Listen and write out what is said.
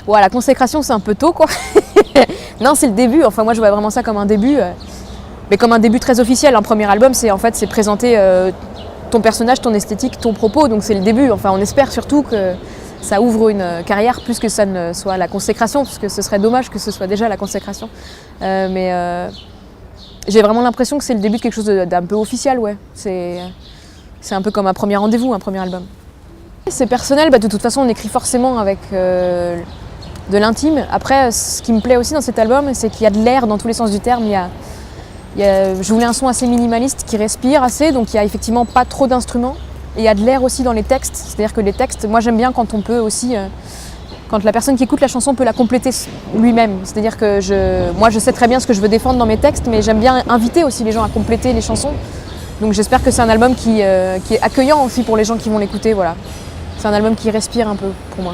Ouais, la consécration, c'est un peu tôt, quoi. Non, c'est le début. Enfin, moi, je vois vraiment ça comme un début, mais comme un début très officiel. Un premier album, c'est présenter ton personnage, ton esthétique, ton propos. Donc, c'est le début. Enfin, on espère surtout que ça ouvre une carrière plus que ça ne soit la consécration, parce que ce serait dommage que ce soit déjà la consécration. Mais j'ai vraiment l'impression que c'est le début de quelque chose d'un peu officiel, ouais. C'est un peu comme un premier rendez-vous, un premier album. C'est personnel, de toute façon, on écrit forcément avec de l'intime. Après, ce qui me plaît aussi dans cet album, c'est qu'il y a de l'air dans tous les sens du terme. Je voulais un son assez minimaliste qui respire assez, donc il n'y a effectivement pas trop d'instruments. Et il y a de l'air aussi dans les textes, c'est-à-dire que les textes, moi j'aime bien quand on peut aussi, quand la personne qui écoute la chanson peut la compléter lui-même. C'est-à-dire que moi je sais très bien ce que je veux défendre dans mes textes, mais j'aime bien inviter aussi les gens à compléter les chansons. Donc j'espère que c'est un album qui est accueillant aussi pour les gens qui vont l'écouter, voilà. C'est un album qui respire un peu pour moi.